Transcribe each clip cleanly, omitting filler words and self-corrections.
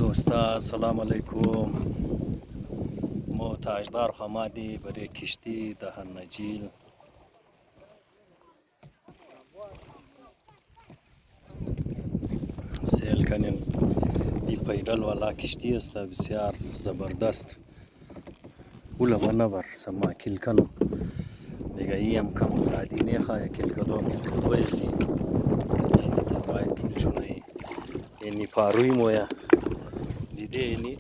دوستا سلام علیکم. ما تاجدار حمادی برای کشتی دهن نجیل سیل کنیم. این پیدل والا کشتی است بسیار زبردست. اولا و نبر سما کل کنم دیگه ایم کم استادی نیخواه کل کلومتر دویزی اینی تباید کل شونه اینی پاروی مویا دیده اینی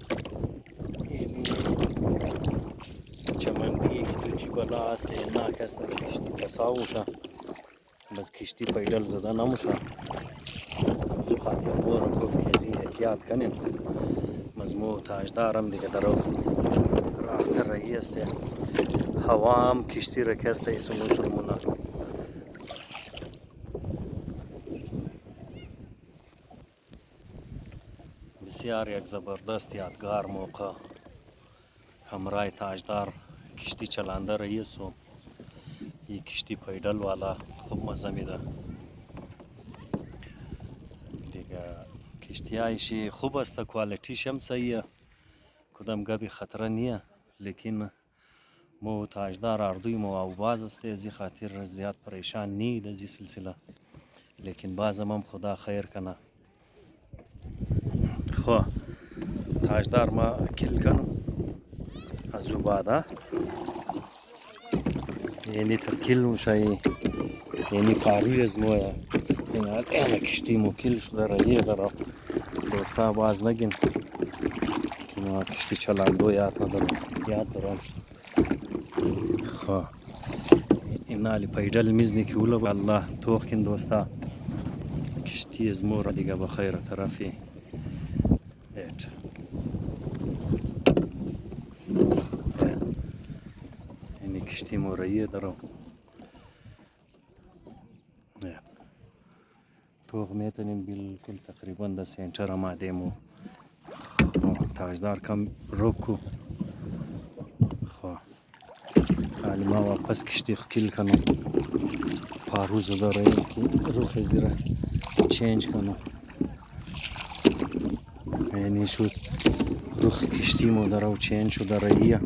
چمنگی که تو چی بلا است اینا کسته کشتی پساوشا بس کشتی پیدل زده نموشا زو خاطر بورم گفت که از این احتیاط کنین مزمو تاجدارم دیگه درو رافته رایی است هوام کشتی را کسته ایسو مسلمونا بسیار یک زبردست یادگار موقع همراه تاجدار کشتی چلانده رئیس و این کشتی پیدل والا خوب مزه میده دیگه. کشتی هایشی خوب است کوالیتیش هم صحیحه کدام گبی خطره نیه لیکن مو تاجدار اردوی مو او باز است از این خاطر زیاد پریشان نید از این سلسله لیکن بازم هم خدا خیر کنه. خو تاجدار ما کل کنم از زباده یعنی تر کل مشایی یعنی پاروی از مویا این کشتی مو کل شده رایه داره دوستا باز نگین که ما کشتی چلاندو یاد دارم. خو این نالی پیدل میزنی که اولا الله توخ کن دوستا کشتی از مور دیگه بخیر طرفی ایت اینی کشتی مورایه دارم توخ میتونیم بالکل تقریبا در سینچر آماده مو تاجدار کم روکو. خو حالی ما واپس کشتی خکیل کنم پاروز داره که روخ زیره چینج کنم یعنی شد روخ کشتی مو داره و چینج شده راییه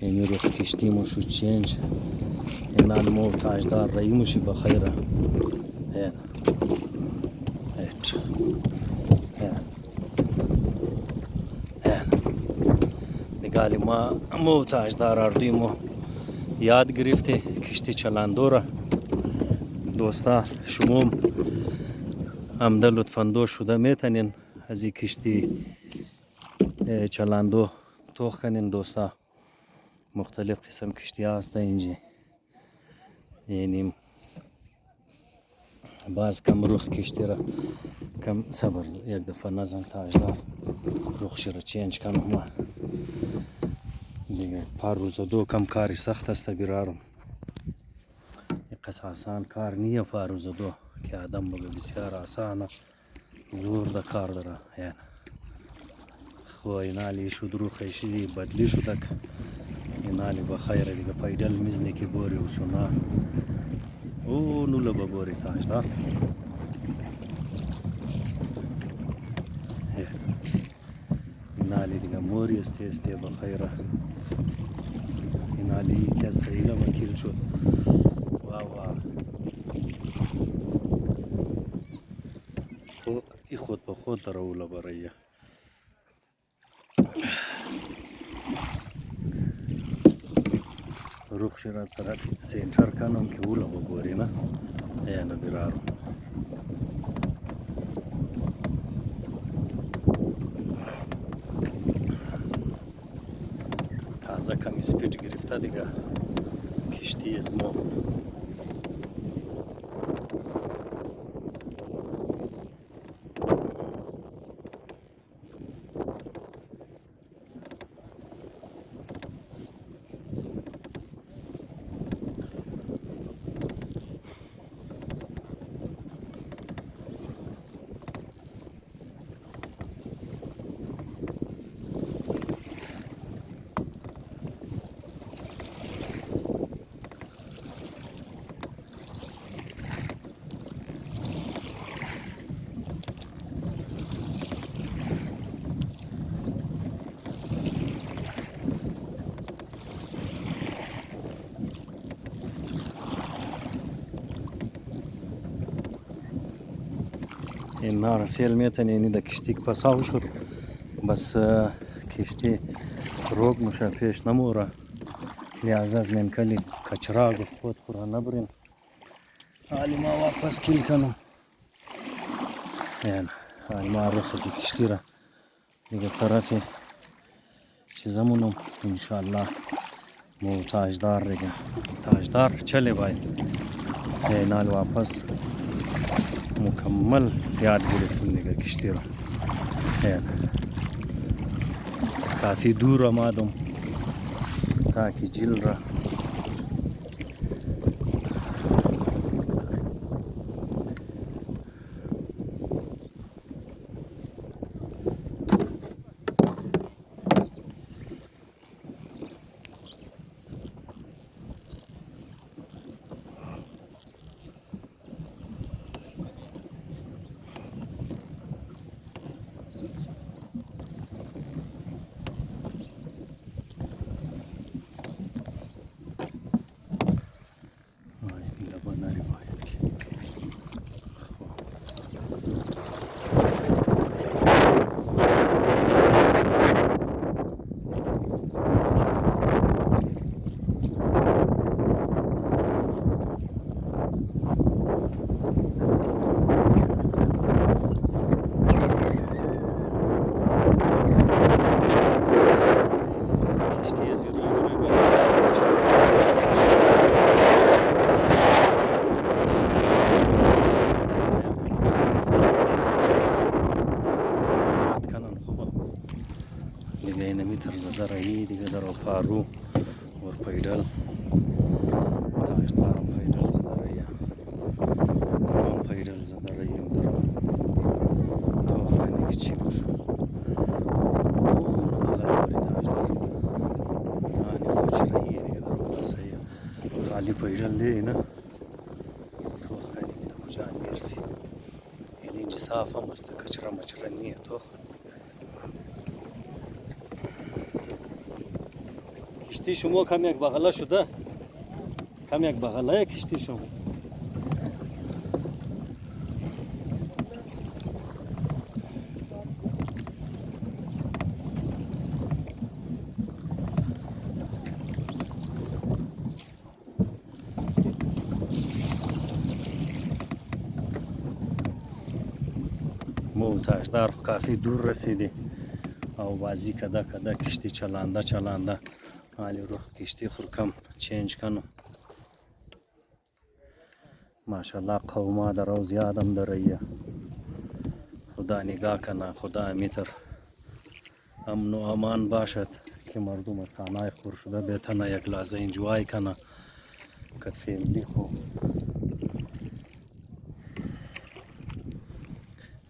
یعنی روخ کشتی مو شد چینج اینال مو تاجدار رایی موشی بخیره نگالی ما مو تاجدار اردوی مو یاد گرفته کشتی چلاندو را دوستا شما هم لطفاً دو شده میتونین از این کشتی چلاندو توخ کنین دوستا. مختلف قسم کشتی هسته اینجا یعنی باز کم روخ کشتی را کم صبر یک دفعه نزن تاجدار روخش را چینج کنم ما دیگه پار روز دو کم کاری سخت است برارم قص آسان کار نیه پار روز دو که آدم بگه بسیار آسانه زور ده کار داره یعنی خو اینالی شد روخشی بدلی شده که اینالی بخیره دیگه پیدل میزنی که بوری و سونا او نوله ببوری تاجدار اینالی دیگه موری استی بخیره اینالی کس دیگه وکیل شد واو ای خود به خود در اوله برایه روخ شده طرف سینچر کنم که اوله ببوری نه اینه برارم تازه کمی سپیج گرفته دیگه کشتی از مو این رسیل میتن یعنی د کشتی پساو شد بس کشتی روگ مشه پیش نموره لحاظه از من کلی کچرا گفت خود خورا نبرین حالی ما واپس کل کنم یعنی حالی ما رو خزی کشتی را دیگه طرفی چیزمونم انشاءالله مو تاجدار دیگه تاجدار چله باید نال واپس مکمل یاد گرفتیم دیگه کشتی را کافی دور آمدم تا که جیل را زده رایی دیگه در پارو ور پیدل تاجدارم پیدل زده رایی هم پیدل زده رایی در تو خانی که چی باش غلباری تاجدار آنی خوچ رایی دیگه در بسایی خالی پیدل دی نه تو خانی که تا کجا میرسی یعنی اینجا صاف هم است کچرا مچرا نیه تو کشتی شما کم یک بغله شده کم یک بغله کشتی شما مو تاجدار کافی دور رسیدی او بازی کده کشتی چلانده حالی روح کشتی خورکم چینج کنم ماشاءالله قوما در او زیادم در رایه خدا نگاه کنه خدا امیتر امن و امان باشد که مردم از خانه خور شده بیتنه یک لحظه انجوای کنه که فیملی خو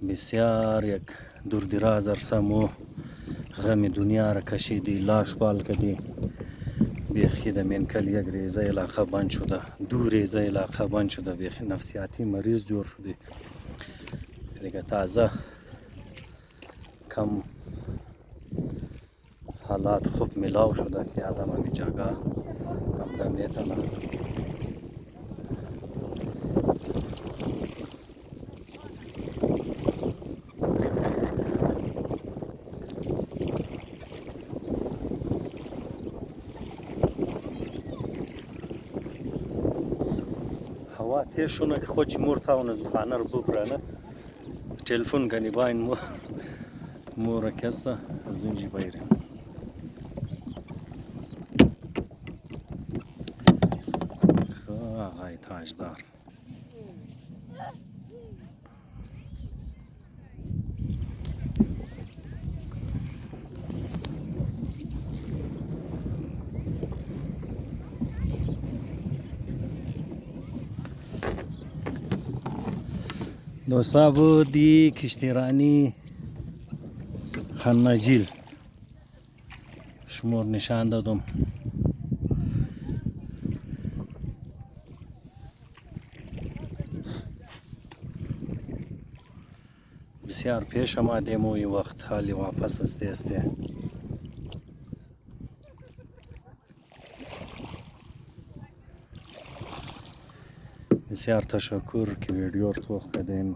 بسیار یک دور دراز عرصه مو غم دنیا را کشیدی لاش بال کدی بیخی د منکل یک ریزه علاقه بند شده دو ریزه علاقه بند شده بیخی نفسیاتی مریض جور شده دیگه تازه کم حالات خوب ملاو شده که آدم همی جاگه همده میتونه هوا تیر شونه که خود چی مرتاون از خانه رو ببرانه تلفن گنی باین مورا کسته از اینجی بایریم آقای تاجدار دوستا بودی کشتیرانی خنجیل شمور نشان دادم بسیار پیش آمدیم و این وقت حالی واپس استه بسیار تشکر که ویدیو رو توخ کردین